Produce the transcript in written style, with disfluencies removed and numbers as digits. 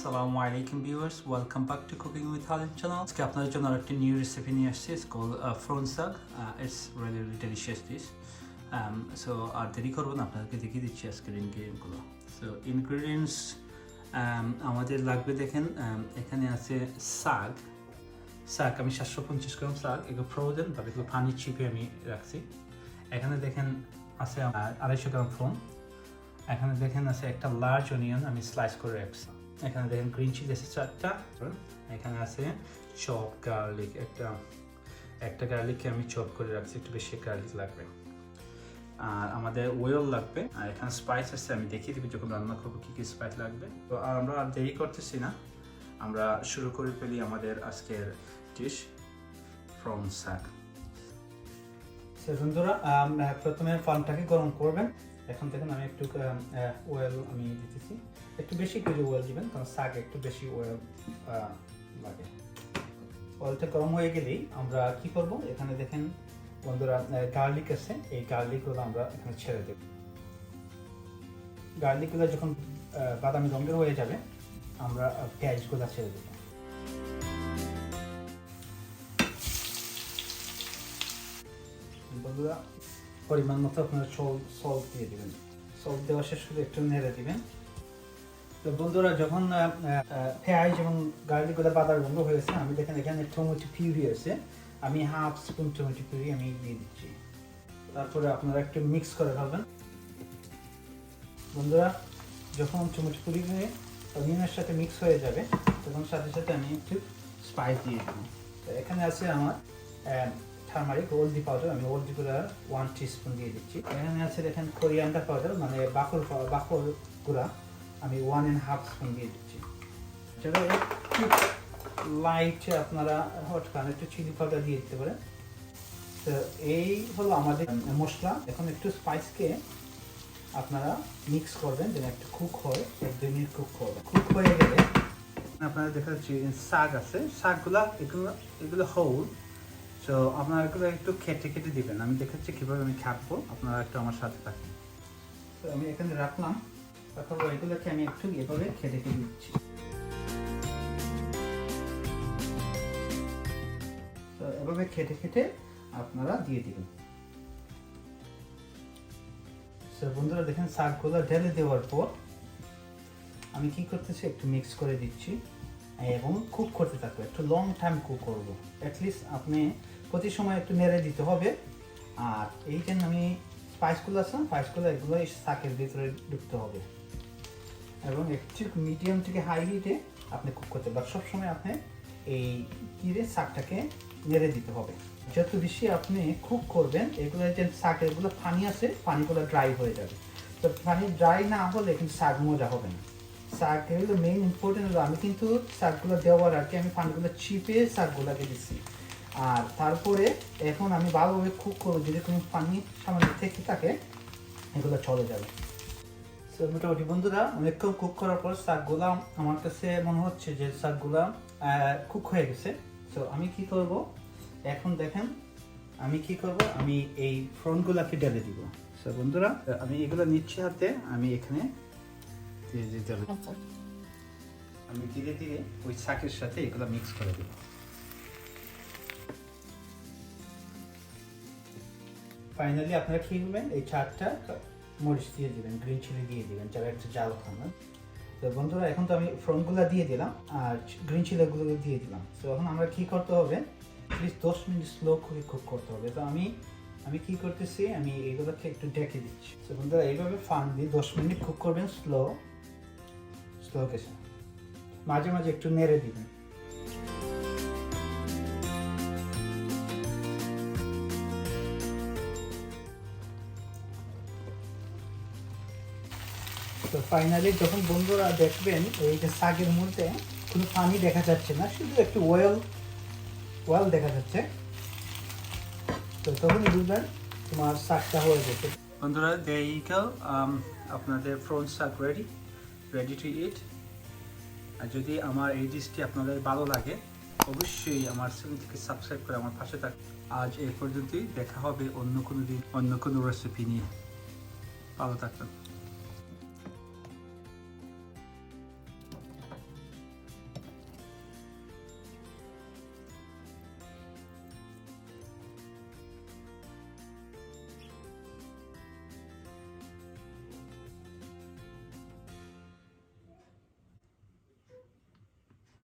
Assalamu alaikum viewers, welcome back to Cooking with Halim channel. আজকে আপনাদের জন্য আরেকটি নিউ রেসিপি নিয়ে আসছি। It's called prawn saag. It's really delicious dish. So আর দেরি করব না, আপনাদেরকে দেখিয়ে দিচ্ছি আজকের ইনগ্রেডিয়েন্টগুলো। So ingredients আমাদের লাগবে, দেখেন এখানে আছে শাক আমি 750 গ্রাম শাক, এগুলো ফ্রোজেন বা এগুলো পানি চিপে আমি রাখছি। এখানে দেখেন আছে 250 গ্রাম প্রন। এখানে দেখেন আছে একটা লার্জ অনিয়ন আমি স্লাইস করে রাখছি। এখানে দেখেন গ্রিন চিলি আছে 4টা। এখানে আছে চপ গার্লিক, একটা গার্লিককে আমি চপ করে রাখছি, একটু বেশি গার্লিক লাগবে। আর আমাদের ওয়েল লাগবে। আর এখানে স্পাইস আছে, আমি দেখিয়ে দিবি যখন রান্না করবো কী কী স্পাইস লাগবে। তো আর আমরা আর দেরি করতেছি না, আমরা শুরু করে ফেলি আমাদের আজকের ডিশ প্রন শাক। বন্ধুরা প্রথমে পানটাকে গরম করবেন। এখন দেখুন আমি একটু ওয়েল আমি দিতেছি, একটু বেশি করে ওয়েল দিবেন কারণ শাক একটু বেশি ওয়েল লাগে। ওয়েলটা গরম হয়ে গেলেই আমরা কি করব, এখানে দেখেন বন্ধুরা গার্লিক আছে, এই গার্লিকগুলো আমরা এখানে ছেড়ে দেব। গার্লিকগুলো যখন বাদামি রঙের হয়ে যাবে আমরা পেঁয়াজগুলো ছেড়ে দেব। বন্ধুরা পরিমাণ মতো আপনারা সল্ট দিয়ে দিবেন। সল্ট দেওয়া শেষ করে একটু নেড়ে দিবেন। তো বন্ধুরা যখন পেঁয়াজ এবং গার্লিকগুলো বাদামি রঙ হয়েছে, আমি দেখেন এখানে টমেটো পিউরি আছে, আমি হাফ স্পুন টমেটো পিউরি আমি দিয়ে দিচ্ছি। তারপরে আপনারা একটু মিক্স করে ফেলবেন। বন্ধুরা যখন টমেটো পিউরি অনিয়নের সাথে মিক্স হয়ে যাবে তখন সাথে সাথে আমি একটু স্পাইস দিয়ে দেব। তো এখানে আছে আমার টারমারিক হলদি পাউডার, আমি হলদি গুঁড়া 1 টিস্পুন দিয়ে দিচ্ছি। এখানে আছে দেখেন কোরিয়ান্ডার পাউডার, মানে বাকর গুঁড়া, আমি 1.5 স্পুন দিয়ে দিচ্ছি। যেটা একটু লাইট আপনারা হট কারণে একটু চিলি পাউডার দিয়ে দিতে পারেন। তো এই হলো আমাদের মশলা। এখন একটু স্পাইসকে আপনারা মিক্স করবেন যেন একটু কুক হয়, 1-2 মিনিট কুক করবেন। কুক হয়ে গেলে আপনারা দেখা যাচ্ছে শাক আছে, শাকগুলা এগুলো হোল। তো আপনারা এগুলো একটু কেটে দিবেন। আমি দেখাচ্ছি কীভাবে আমি কাটবো, আপনারা একটু আমার সাথে থাকেন। তো আমি এখানে রাখলাম, তারপর এগুলোকে আমি একটু এভাবে কেটে দিচ্ছি। তো এভাবে কেটে আপনারা দিয়ে দিবেন। তো বন্ধুরা দেখেন শাকগুলো ঢেলে দেওয়ার পর আমি কি করতেছি, একটু মিক্স করে দিচ্ছি এবং কুক করতে থাকবো। একটু লং টাইম কুক করবো। অ্যাটলিস্ট আপনি প্রতি সময় একটু নেড়ে দিতে হবে। আর এই যে আমি স্পাইসগুলো আছে, এগুলো এই শাকের ভিতরে ঢুকতে হবে এবং একটু মিডিয়াম থেকে হাই হিটে আপনি কুক করতে হবে। সবসময় আপনি এই শাকটাকে নেড়ে দিতে হবে। যত বেশি আপনি কুক করবেন, এগুলো যে শাকের এগুলো পানি আছে, পানিগুলো ড্রাই হয়ে যাবে। তো পানি ড্রাই না হলে কিন্তু শাক মজা হবে না। শাক এগুলো মেইন ইম্পর্টেন্ট হলো, আমি কিন্তু শাকগুলো দেওয়ার আগে আমি পানিগুলো চিপে শাকগুলোকে দিচ্ছি। আর তারপরে এখন আমি ভালোভাবে কুক করবো, যদি কোনো পানি সামান্য থেকে থাকে এগুলো চলে যাবে। তো মোটামুটি বন্ধুরা অনেকক্ষণ কুক করার পর শাকগুলো আমার কাছে মনে হচ্ছে যে শাকগুলো কুক হয়ে গেছে। তো আমি কি করব, এখন দেখেন আমি কি করব, আমি এই প্রনগুলোকে ঢেলে দিব। তো বন্ধুরা আমি এগুলো নিচ্ছি হাতে, আমি এখানে আমি ধীরে ধীরে ওই শাকের সাথে এগুলো মিক্স করে দেব। ফাইনালি আপনারা কি করবেন, এই 4টা মরিচ দিয়ে দিবেন, গ্রিন চিলি দিয়ে দিবেন যারা একটু জাল খান। তো বন্ধুরা এখন তো আমি ফ্রনগুলো দিয়ে দিলাম আর গ্রিন চিলিগুলো দিয়ে দিলাম। তো এখন আমরা কি করতে হবে, প্লিজ 10 মিনিট স্লো করে কুক করতে হবে। তো আমি কি করতেছি, আমি এগুলোকে একটু ঢেকে দিচ্ছি। তো বন্ধুরা এইভাবে ফান দিয়ে 10 মিনিট কুক করবেন স্লো গেছে, মাঝে মাঝে একটু নেড়ে দিবেন। তো ফাইনালি যখন বন্ধুরা দেখবেন এই যে শাকের মধ্যে কোনো পানি দেখা যাচ্ছে না, শুধু একটু ওয়েল দেখা যাচ্ছে, তো তখনই বুঝবেন তোমার শাকটা হয়ে গেছে। বন্ধুরা আপনাদের প্রন শাক রেডি টু ইট। আর যদি আমার এই ডিশটি আপনাদের ভালো লাগে অবশ্যই আমার চ্যানেলটিকে সাবস্ক্রাইব করে আমার পাশে থাকুন। আজ এই পর্যন্তই, দেখা হবে অন্য কোনো দিন অন্য কোনো রেসিপি নিয়ে। ভালো থাকবেন।